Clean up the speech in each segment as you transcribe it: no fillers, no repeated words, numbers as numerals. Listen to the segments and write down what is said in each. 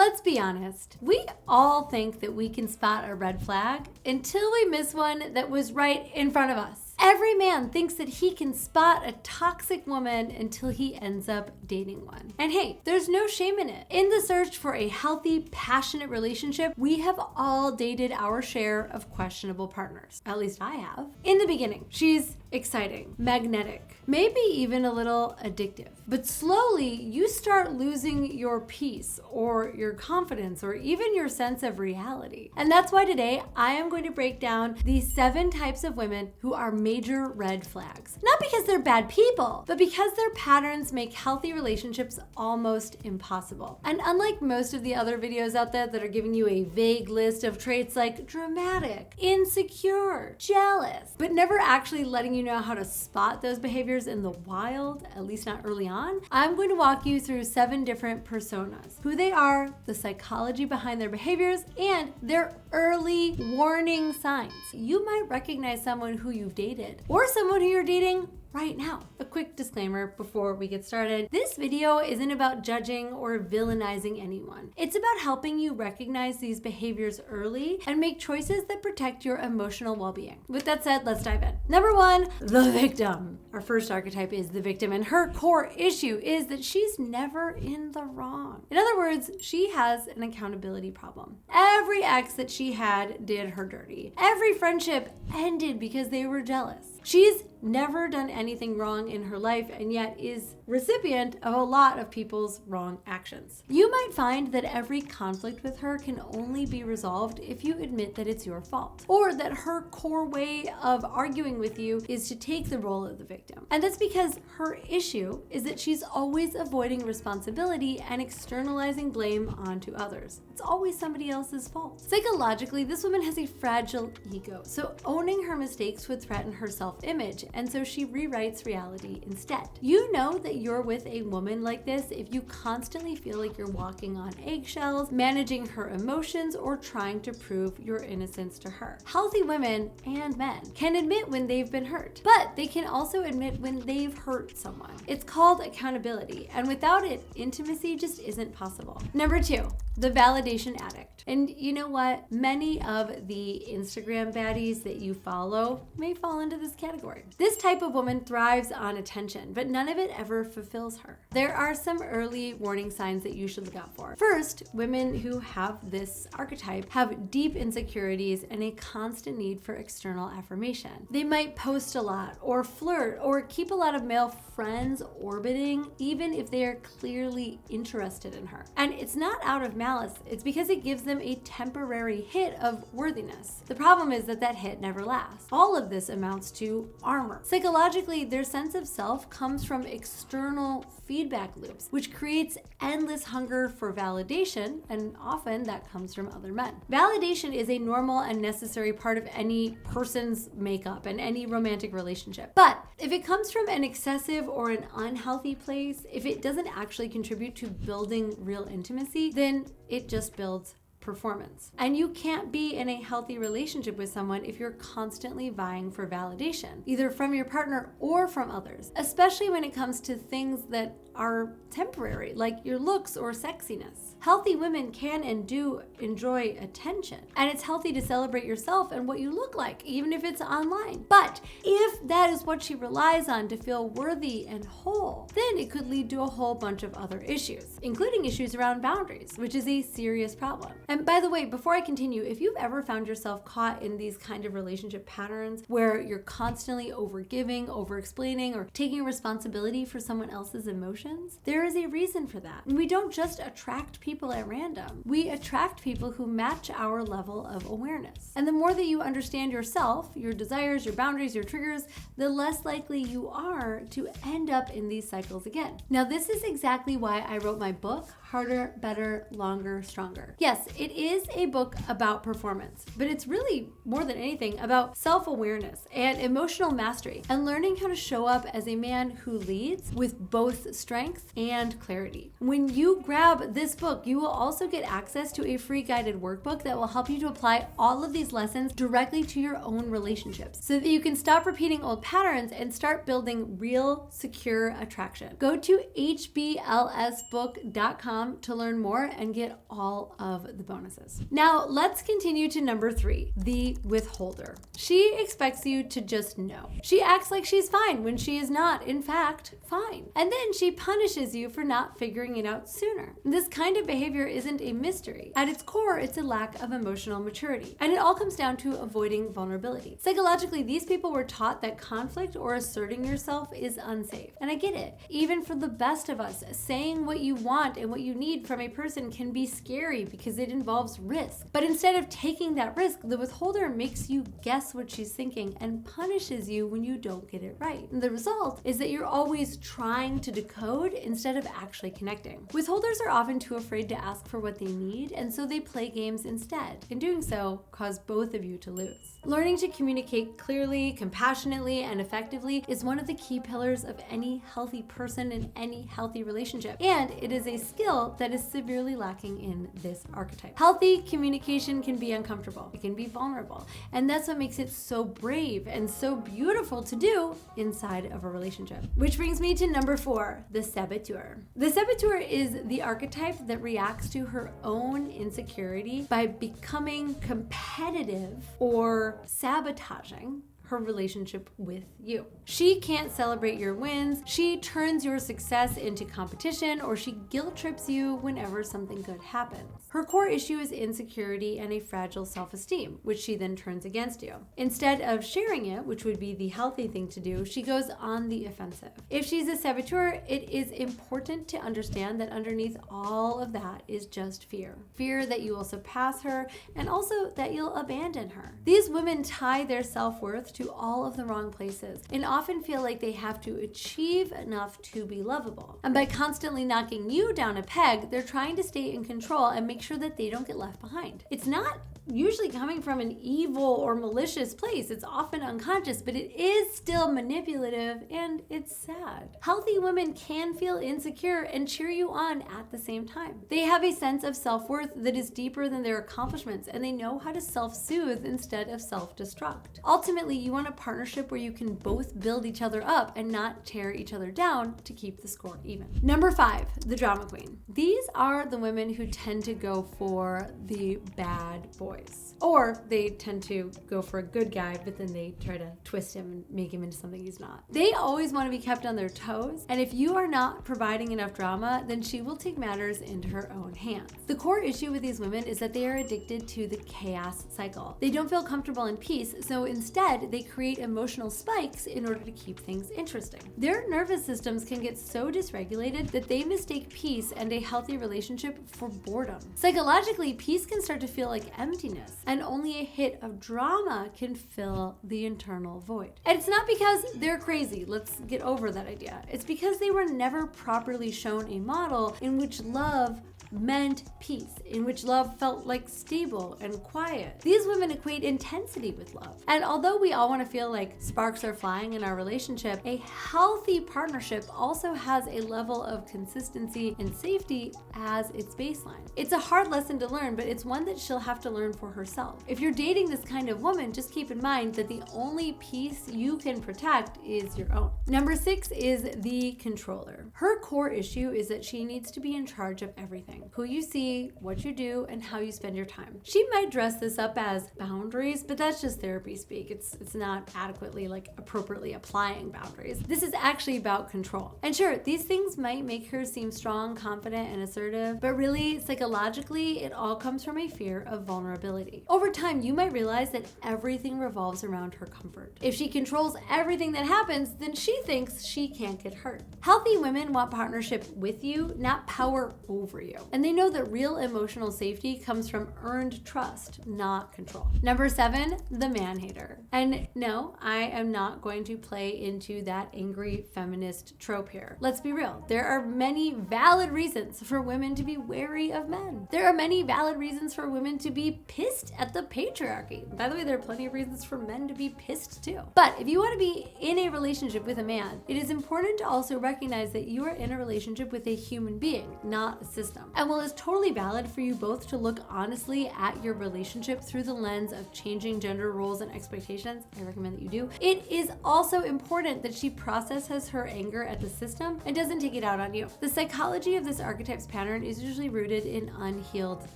Let's be honest, we all think that we can spot a red flag until we miss one that was right in front of us. Every man thinks that he can spot a toxic woman until he ends up dating one. And hey, there's no shame in it. In the search for a healthy, passionate relationship, we have all dated our share of questionable partners. At least I have. In the beginning, she's exciting, magnetic, maybe even a little addictive. But slowly, you start losing your peace or your confidence or even your sense of reality. And that's why today I am going to break down these 7 types of women who are major red flags. Not because they're bad people, but because their patterns make healthy relationships almost impossible. And unlike most of the other videos out there that are giving you a vague list of traits like dramatic, insecure, jealous, but never actually letting you know how to spot those behaviors in the wild, at least not early on, I'm going to walk you through 7 different personas, who they are, the psychology behind their behaviors, and their early warning signs. You might recognize someone who you've dated or someone who you're dating right now. A quick disclaimer before we get started. This video isn't about judging or villainizing anyone. It's about helping you recognize these behaviors early and make choices that protect your emotional well-being. With that said, let's dive in. Number 1, the victim. Our first archetype is the victim, and her core issue is that she's never in the wrong. In other words, she has an accountability problem. Every ex that she had did her dirty. Every friendship ended because they were jealous. She's never done anything wrong in her life and yet is recipient of a lot of people's wrong actions. You might find that every conflict with her can only be resolved if you admit that it's your fault, or that her core way of arguing with you is to take the role of the victim. And that's because her issue is that she's always avoiding responsibility and externalizing blame onto others. It's always somebody else's fault. Psychologically, this woman has a fragile ego, so owning her mistakes would threaten her self-image, and so she rewrites reality instead. You know that you're with a woman like this if you constantly feel like you're walking on eggshells, managing her emotions, or trying to prove your innocence to her. Healthy women and men can admit when they've been hurt, but they can also admit when they've hurt someone. It's called accountability, and without it, intimacy just isn't possible. Number 2, the validation addict. And you know what? Many of the Instagram baddies that you follow may fall into this category. This type of woman thrives on attention, but none of it ever fulfills her. There are some early warning signs that you should look out for. First, women who have this archetype have deep insecurities and a constant need for external affirmation. They might post a lot or flirt or keep a lot of male friends orbiting, even if they are clearly interested in her. And it's not out of malice, it's because it gives them a temporary hit of worthiness. The problem is that that hit never lasts. All of this amounts to armor. Psychologically, their sense of self comes from external feedback loops, which creates endless hunger for validation, and often that comes from other men. Validation is a normal and necessary part of any person's makeup and any romantic relationship. But if it comes from an excessive or an unhealthy place, if it doesn't actually contribute to building real intimacy, then it just builds performance. And you can't be in a healthy relationship with someone if you're constantly vying for validation, either from your partner or from others, especially when it comes to things that are temporary, like your looks or sexiness. Healthy women can and do enjoy attention, and it's healthy to celebrate yourself and what you look like, even if it's online. But if that is what she relies on to feel worthy and whole, then it could lead to a whole bunch of other issues, including issues around boundaries, which is a serious problem. And by the way, before I continue, if you've ever found yourself caught in these kind of relationship patterns where you're constantly overgiving, over-explaining, or taking responsibility for someone else's emotions, there is a reason for that. And we don't just attract people at random. We attract people who match our level of awareness. And the more that you understand yourself, your desires, your boundaries, your triggers, the less likely you are to end up in these cycles again. Now, this is exactly why I wrote my book, Harder, Better, Longer, Stronger. Yes, it is a book about performance, but it's really more than anything about self-awareness and emotional mastery and learning how to show up as a man who leads with both strength and clarity. When you grab this book, you will also get access to a free guided workbook that will help you to apply all of these lessons directly to your own relationships so that you can stop repeating old patterns and start building real, secure attraction. Go to hblsbook.com educator.com to learn more and get all of the bonuses. Now, let's continue to number 3, the withholder. She expects you to just know. She acts like she's fine when she is not, in fact, fine. And then she punishes you for not figuring it out sooner. This kind of behavior isn't a mystery. At its core, it's a lack of emotional maturity. And it all comes down to avoiding vulnerability. Psychologically, these people were taught that conflict or asserting yourself is unsafe. And I get it. Even for the best of us, saying what you want and what you need from a person can be scary because it involves risk. But instead of taking that risk, the withholder makes you guess what she's thinking and punishes you when you don't get it right. And the result is that you're always trying to decode instead of actually connecting. Withholders are often too afraid to ask for what they need, and so they play games instead. In doing so, cause both of you to lose. Learning to communicate clearly, compassionately, and effectively is one of the key pillars of any healthy person in any healthy relationship. And it is a skill that is severely lacking in this archetype. Healthy communication can be uncomfortable. It can be vulnerable. And that's what makes it so brave and so beautiful to do inside of a relationship. Which brings me to number 4, the sabotuer. The sabotuer is the archetype that reacts to her own insecurity by becoming competitive or sabotaging her relationship with you. She can't celebrate your wins. She turns your success into competition, or she guilt trips you whenever something good happens. Her core issue is insecurity and a fragile self-esteem, which she then turns against you. Instead of sharing it, which would be the healthy thing to do, she goes on the offensive. If she's a saboteur, it is important to understand that underneath all of that is just fear. Fear that you will surpass her, and also that you'll abandon her. These women tie their self-worth to all of the wrong places and often feel like they have to achieve enough to be lovable. And by constantly knocking you down a peg, they're trying to stay in control and make sure that they don't get left behind. It's not usually coming from an evil or malicious place. It's often unconscious, but it is still manipulative, and it's sad. Healthy women can feel insecure and cheer you on at the same time. They have a sense of self-worth that is deeper than their accomplishments, and they know how to self-soothe instead of self-destruct. Ultimately, you want a partnership where you can both build each other up and not tear each other down to keep the score even. Number 5, the drama queen. These are the women who tend to go for the bad boy. Or they tend to go for a good guy, but then they try to twist him and make him into something he's not. They always want to be kept on their toes, and if you are not providing enough drama, then she will take matters into her own hands. The core issue with these women is that they are addicted to the chaos cycle. They don't feel comfortable in peace, so instead they create emotional spikes in order to keep things interesting. Their nervous systems can get so dysregulated that they mistake peace and a healthy relationship for boredom. Psychologically, peace can start to feel like emptiness, and only a hit of drama can fill the internal void. And it's not because they're crazy. Let's get over that idea. It's because they were never properly shown a model in which love meant peace, in which love felt like stable and quiet. These women equate intensity with love. And although we all want to feel like sparks are flying in our relationship, a healthy partnership also has a level of consistency and safety as its baseline. It's a hard lesson to learn, but it's one that she'll have to learn for herself. If you're dating this kind of woman, just keep in mind that the only peace you can protect is your own. Number 6 is the controller. Her core issue is that she needs to be in charge of everything. Who you see, what you do, and how you spend your time. She might dress this up as boundaries, but that's just therapy speak. It's not adequately, appropriately applying boundaries. This is actually about control. And sure, these things might make her seem strong, confident, and assertive, but really, psychologically, it all comes from a fear of vulnerability. Over time, you might realize that everything revolves around her comfort. If she controls everything that happens, then she thinks she can't get hurt. Healthy women want partnership with you, not power over you. And they know that real emotional safety comes from earned trust, not control. Number 7, the manhater. And no, I am not going to play into that angry feminist trope here. Let's be real. There are many valid reasons for women to be wary of men. There are many valid reasons for women to be pissed at the patriarchy. By the way, there are plenty of reasons for men to be pissed too. But if you want to be in a relationship with a man, it is important to also recognize that you are in a relationship with a human being, not a system. And while it's totally valid for you both to look honestly at your relationship through the lens of changing gender roles and expectations, I recommend that you do, it is also important that she processes her anger at the system and doesn't take it out on you. The psychology of this archetypes pattern is usually rooted in unhealed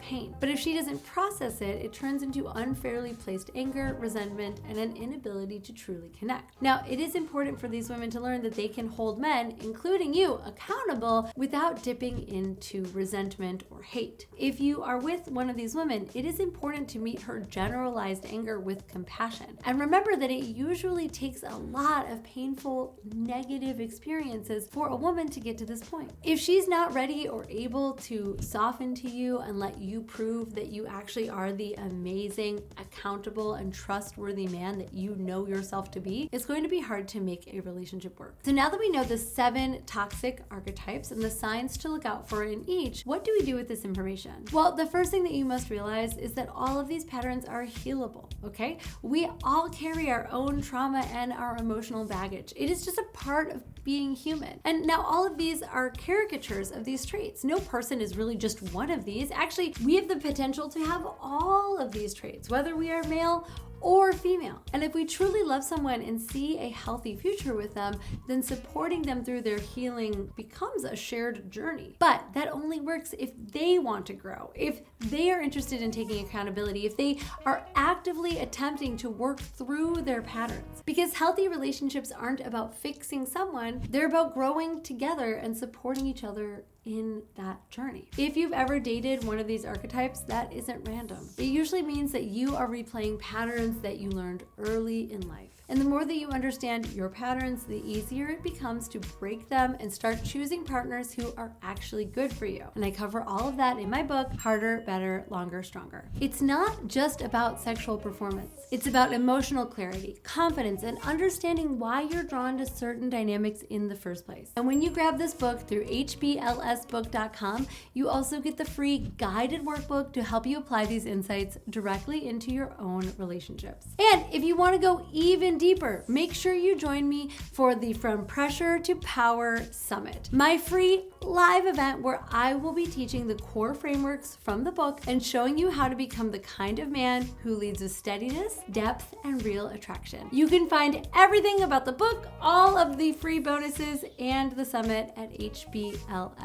pain. But if she doesn't process it, it turns into unfairly placed anger, resentment, and an inability to truly connect. Now, it is important for these women to learn that they can hold men, including you, accountable without dipping into resentment or hate. If you are with one of these women, it is important to meet her generalized anger with compassion. And remember that it usually takes a lot of painful, negative experiences for a woman to get to this point. If she's not ready or able to soften to you and let you prove that you actually are the amazing, accountable, and trustworthy man that you know yourself to be, it's going to be hard to make a relationship work. So now that we know the 7 toxic archetypes and the signs to look out for in each, what do we do with this information? Well, the first thing that you must realize is that all of these patterns are healable, okay? We all carry our own trauma and our emotional baggage. It is just a part of being human. And now all of these are caricatures of these traits. No person is really just one of these. Actually, we have the potential to have all of these traits, whether we are male or female. And if we truly love someone and see a healthy future with them, then supporting them through their healing becomes a shared journey. But that only works if they want to grow, if they are interested in taking accountability, if they are actively attempting to work through their patterns. Because healthy relationships aren't about fixing someone, they're about growing together and supporting each other in that journey. If you've ever dated one of these archetypes, that isn't random. It usually means that you are replaying patterns that you learned early in life. And the more that you understand your patterns, the easier it becomes to break them and start choosing partners who are actually good for you. And I cover all of that in my book, Harder, Better, Longer, Stronger. It's not just about sexual performance. It's about emotional clarity, confidence, and understanding why you're drawn to certain dynamics in the first place. And when you grab this book through hblsbook.com, you also get the free guided workbook to help you apply these insights directly into your own relationships. And if you want to go even deeper, make sure you join me for the From Pressure to Power Summit, my free live event where I will be teaching the core frameworks from the book and showing you how to become the kind of man who leads with steadiness, depth, and real attraction. You can find everything about the book, all of the free bonuses, and the summit at hblsbook.com.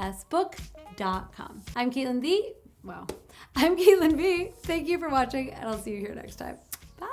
I'm Caitlin V. Thank you for watching, and I'll see you here next time. Bye.